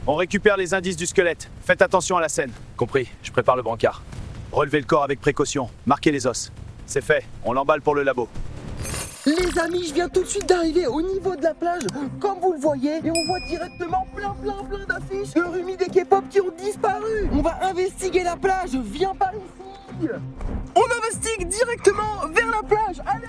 On récupère les indices du squelette. Faites attention à la scène. Compris, je prépare le brancard. Relevez le corps avec précaution. Marquez les os. C'est fait, on l'emballe pour le labo. Les amis, je viens tout de suite d'arriver au niveau de la plage, comme vous le voyez, et on voit directement plein d'affiches de Rumi des K-pop qui ont disparu. On va investiguer la plage, viens par ici. On investigue directement vers la plage. Allez,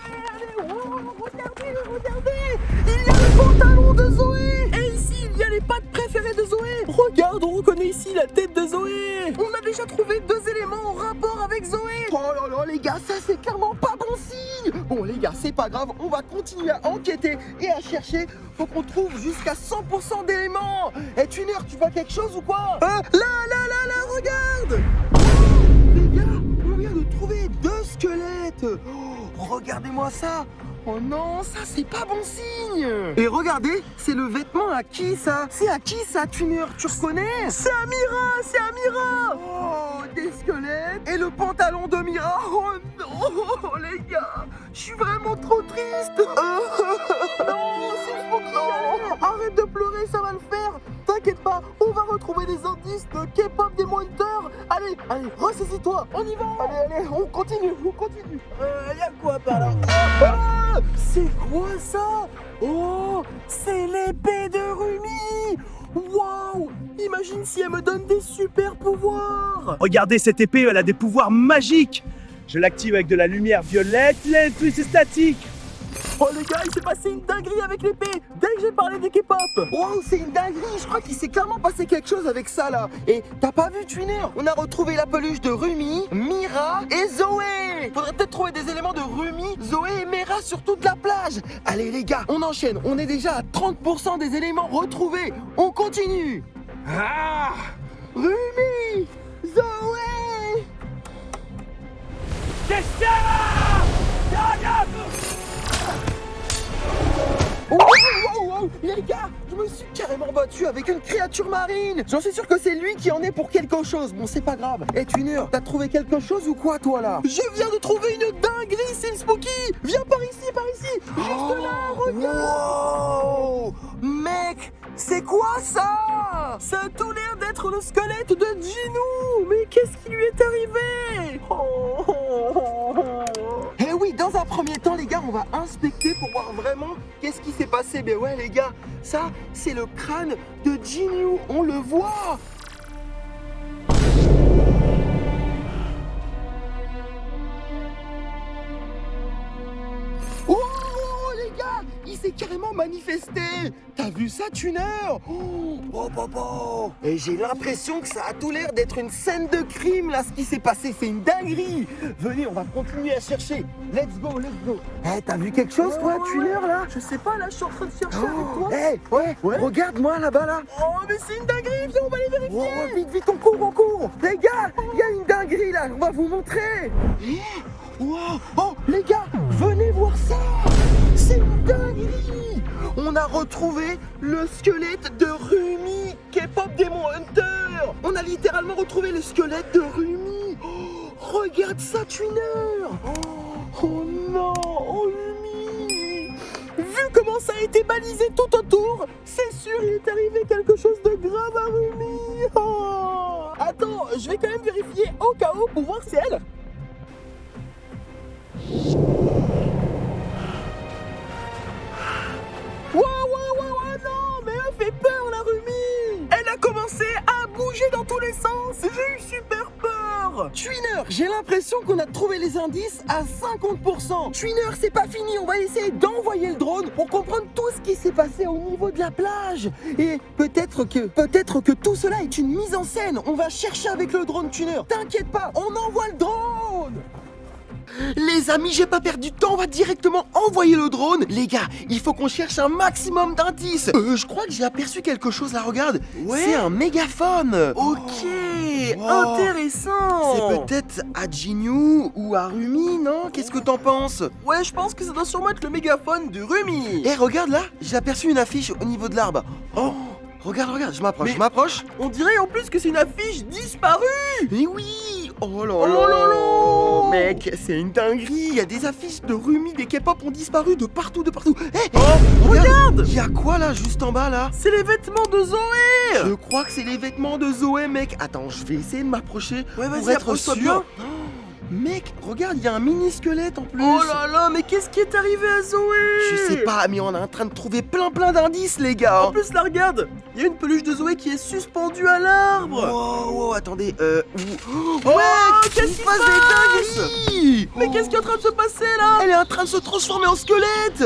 wow, regardez, il y a le pantalon de Zoé. Et ici, il y a les pattes préférées de Zoé. Regarde, on reconnaît ici la tête de Zoé. On a déjà trouvé 2 éléments en rapport avec Zoé. Oh là là, les gars, ça c'est clairement pas bon signe. Bon les gars, c'est pas grave, on va continuer à enquêter et à chercher. Faut qu'on trouve jusqu'à 100% d'éléments. Eh Tuner, tu vois quelque chose ou quoi? Là, regarde. Les gars, on vient de trouver 2 squelettes. Oh, regardez-moi ça. Oh non, ça c'est pas bon signe. Et regardez, c'est le vêtement à qui ça? C'est à qui ça, Tuner? Tu reconnais? C'est Amira. Oh, des squelettes. Et le pantalon de Mira. Oh non, les gars, je suis vraiment trop triste. Non, c'est Spooky. Arrête de pleurer, ça va le faire. T'inquiète pas, on va retrouver des indices de K-pop des Hunters. Allez, ressaisis-toi, on y va. Allez, on continue. Y'a quoi par là? C'est quoi ça? Oh, c'est l'épée de Rumi. Waouh! Imagine si elle me donne des super pouvoirs. Regardez cette épée, elle a des pouvoirs magiques. Je l'active avec de la lumière violette, puis c'est statique. Oh les gars, il s'est passé une dinguerie avec l'épée dès que j'ai parlé des K-pop. Wow, c'est une dinguerie. Je crois qu'il s'est clairement passé quelque chose avec ça là. Et t'as pas vu, Twinner? On a retrouvé la peluche de Rumi, Mira et Zoé. Faudrait peut-être trouver des éléments de Rumi, Zoé et Mira sur toute la plage. Allez les gars, on enchaîne. On est déjà à 30% des éléments retrouvés. On continue. Rumi, Zoé. Wow, les gars, je me suis carrément battu avec une créature marine. J'en suis sûr que c'est lui qui en est pour quelque chose. Bon, c'est pas grave. Hey Twinner, t'as trouvé quelque chose ou quoi toi là? Je viens de trouver une dinguerie, c'est Spooky. Viens par ici. Juste là, regarde. Wow, mec, c'est quoi ça? Ça a tout l'air d'être le squelette de Jinou. Mais qu'est-ce qui lui est arrivé? Eh oui, dans un premier temps, les gars, on va inspecter pour voir vraiment qu'est-ce qui s'est passé. Mais ouais, les gars, ça, c'est le crâne de Jinyu. On le voit. Oh, les gars, il s'est carrément manifesté. T'as vu ça, Tuner? Et j'ai l'impression que ça a tout l'air d'être une scène de crime, là, ce qui s'est passé. C'est une dinguerie. Venez, on va continuer à chercher. Let's go. Eh, t'as vu quelque chose, toi, Tuner, là? Je sais pas, là, je suis en train de chercher avec toi. Ouais. Regarde-moi, là-bas, là. Oh, mais c'est une dinguerie. Viens, on va aller vérifier. Vite, on court. Les gars, il y a une dinguerie, là. On va vous montrer. Wow. Oh, les gars, venez voir ça. C'est une dinguerie. On a retrouvé le squelette de Rumi, K-pop Demon Hunter. On a littéralement retrouvé le squelette de Rumi. Oh, regarde ça, Twinner. Oh non, Rumi. Vu comment ça a été balisé tout autour, c'est sûr il est arrivé quelque chose de grave à Rumi. Oh. Attends, je vais quand même vérifier au cas où pour voir si elle... Wow, non, mais elle fait peur, la Rumi. Elle a commencé à bouger dans tous les sens. J'ai eu super peur. Twinner, j'ai l'impression qu'on a trouvé les indices à 50%. Twinner, c'est pas fini. On va essayer d'envoyer le drone pour comprendre tout ce qui s'est passé au niveau de la plage. Et peut-être que tout cela est une mise en scène. On va chercher avec le drone, Twinner. T'inquiète pas, on envoie le drone. Les amis, j'ai pas perdu de temps, on va directement envoyer le drone. Les gars, il faut qu'on cherche un maximum d'indices. Je crois que j'ai aperçu quelque chose là, regarde. Ouais. C'est un mégaphone. Ok, intéressant. C'est peut-être à Jinyu ou à Rumi, non? Qu'est-ce que t'en penses? Ouais, je pense que ça doit sûrement être le mégaphone de Rumi. Eh, regarde là, j'ai aperçu une affiche au niveau de l'arbre. Oh, regarde, je m'approche. On dirait en plus que c'est une affiche disparue. Mais oui. Oh là là. Oh mec, c'est une dinguerie. Il y a des affiches de Rumi, des K-pop ont disparu de partout, de partout. Hé, regarde. Il y a quoi là, juste en bas là? C'est les vêtements de Zoé. Je crois que c'est les vêtements de Zoé, mec. Attends, je vais essayer de m'approcher Ouais, pour vas-y, être approche-toi sûr. bien. Mec, regarde, il y a un mini squelette en plus. Oh là là, mais qu'est-ce qui est arrivé à Zoé? Je sais pas, mais on est en train de trouver plein d'indices, les gars. En plus, là, regarde, il y a une peluche de Zoé qui est suspendue à l'arbre. Wow, attendez, Oh, mec, qu'est-ce il qui se passe se des dingueries. Mais qu'est-ce qui est en train de se passer là? Elle est en train de se transformer en squelette.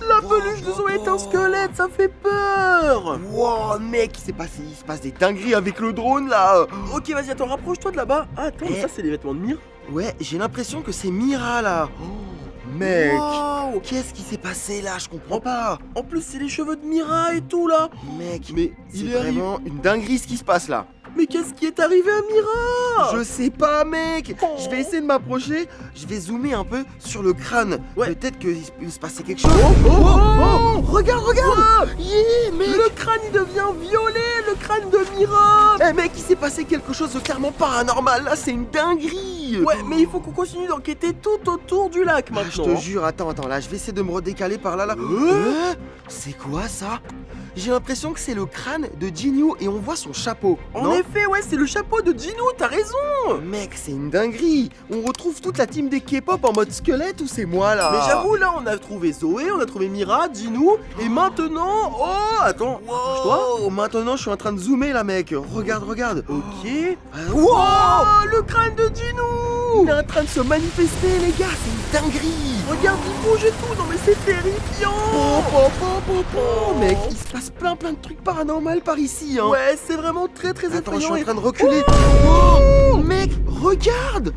La peluche de Zoé est un squelette, ça fait peur. Wow, mec, il se passe des dingueries avec le drone là. Ok, vas-y, attends, rapproche-toi de là-bas. Ah, attends, Eh. ça c'est les vêtements de Mire. Ouais, j'ai l'impression que c'est Mira là. Mec, Wow. qu'est-ce qui s'est passé là? Je comprends pas. En plus, c'est les cheveux de Mira et tout là. Mec, Mais c'est il est arrivé. vraiment une dinguerie ce qui se passe là. Mais qu'est-ce qui est arrivé à Mira? Je sais pas, mec. Oh. Je vais essayer de m'approcher. Je vais zoomer un peu sur le crâne. Ouais. Peut-être qu'il peut se passer quelque chose. Regarde, regarde. Yeah, mec. Le crâne il devient violet, le crâne de Mira. Eh mec, il s'est passé quelque chose de clairement paranormal. Là, c'est une dinguerie. Ouais, mais il faut qu'on continue d'enquêter tout autour du lac Ah, maintenant. je te jure, attends, là, je vais essayer de me redécaler par là. C'est quoi ça? J'ai l'impression que c'est le crâne de Jinyu et on voit son chapeau. En non effet, ouais, c'est le chapeau de Jinyu, t'as raison. Mec, c'est une dinguerie. On retrouve toute la team des K-pop en mode squelette ou c'est moi là? Mais j'avoue, là, on a trouvé Zoé, on a trouvé Mira, Jinyu, et maintenant... Oh, attends, approche-toi. Wow, maintenant je suis en train de zoomer là, mec. Regarde. Ok. Wow, Oh, le crâne de Jinyu. il est en train de se manifester, les gars. C'est une dinguerie. Regarde, il bouge et tout, non mais c'est terrifiant. Mec, il se passe plein de trucs paranormaux par ici, hein. Ouais, c'est vraiment très Attends, je effrayant. suis en et- train de reculer. Oh. Mec, regarde.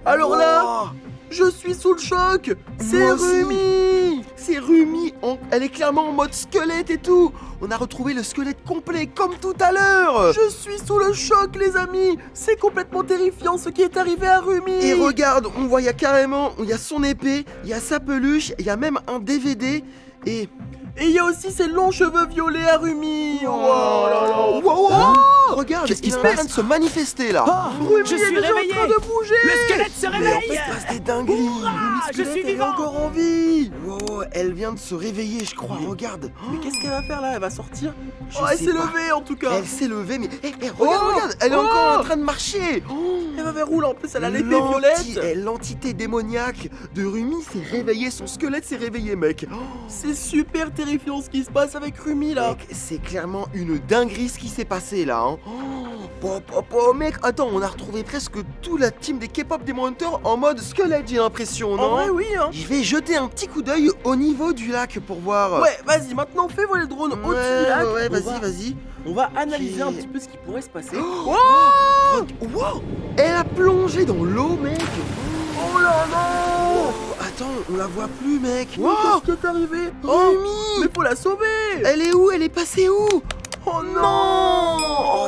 Alors là, Wow. je suis sous le choc. C'est Moi aussi. Rumi. C'est Rumi, elle est clairement en mode squelette et tout. On a retrouvé le squelette complet comme tout à l'heure. Je suis sous le choc, les amis. C'est complètement terrifiant ce qui est arrivé à Rumi. Et regarde, on voit, il y a carrément, il y a son épée, il y a sa peluche, il y a même un DVD et... Et il y a aussi ces longs cheveux violets à Rumi. Oh là là. Wow. Regarde, Qu'est-ce qui il se est en passe train de se manifester là. Rumi Je est suis déjà réveillé. en train de bouger. Le squelette se Mais en réveille. fait, il se passe des dingueries. Hurrah, je suis Elle est vivant. encore en vie. Wow, elle vient de se réveiller, je crois. Mais- Regarde. Mais qu'est-ce qu'elle va faire là? Elle va sortir? Je Oh, elle sais s'est pas. levée en tout cas. Elle s'est levée, mais regarde, Oh. regarde, elle est Oh. encore en train de marcher. Elle va vers où là? En plus, elle a l'épée L'enti- violette. L'entité démoniaque de Rumi s'est réveillée, son squelette s'est réveillé, mec. C'est super terrifiant ce qui se passe avec Rumi là. Mec, c'est clairement une dinguerie ce qui s'est passé là. Hein. Mec, attends, on a retrouvé presque toute la team des K-pop Demon Hunter en mode squelette, j'ai l'impression, En non? vrai, oui, hein. Je vais jeter un petit coup d'œil au niveau du lac pour voir. Ouais, vas-y, maintenant fais voler le drone au-dessus du lac. Ouais, On va- vas-y. On va analyser Ok. un petit peu ce qui pourrait se passer. Oh, wow, elle a plongé dans l'eau, mec. Oh là là. Oh, attends, on la voit plus, mec. Mais Wow, qu'est-ce qui est arrivé? Oh, Rumi, mais faut la sauver. elle est où? Elle est passée où? Oh Non! non.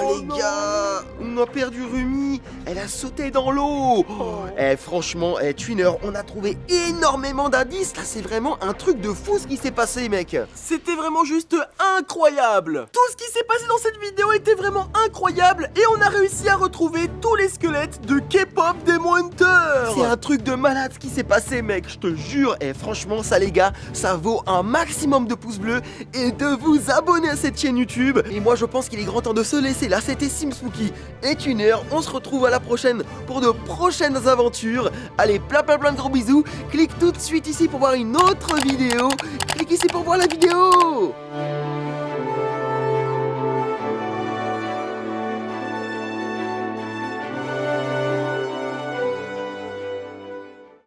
Oh les non. gars, on a perdu Rumi, elle a sauté dans l'eau. Oh. Franchement, Twinner, on a trouvé énormément d'indices. Là, c'est vraiment un truc de fou ce qui s'est passé, mec. C'était vraiment juste incroyable. Tout ce qui s'est passé dans cette vidéo était vraiment incroyable et on a réussi à retrouver tous les squelettes de K-pop Demon Hunter. C'est un truc de malade ce qui s'est passé, mec. Je te jure. Franchement, ça, les gars, ça vaut un maximum de pouces bleus et de vous abonner à cette chaîne YouTube. Et moi, je pense qu'il est grand temps de se laisser. Là, c'était SimSpooky et Twinner. On se retrouve à la prochaine pour de prochaines aventures. Allez, plein de gros bisous. Clique tout de suite ici pour voir une autre vidéo. Clique ici pour voir la vidéo.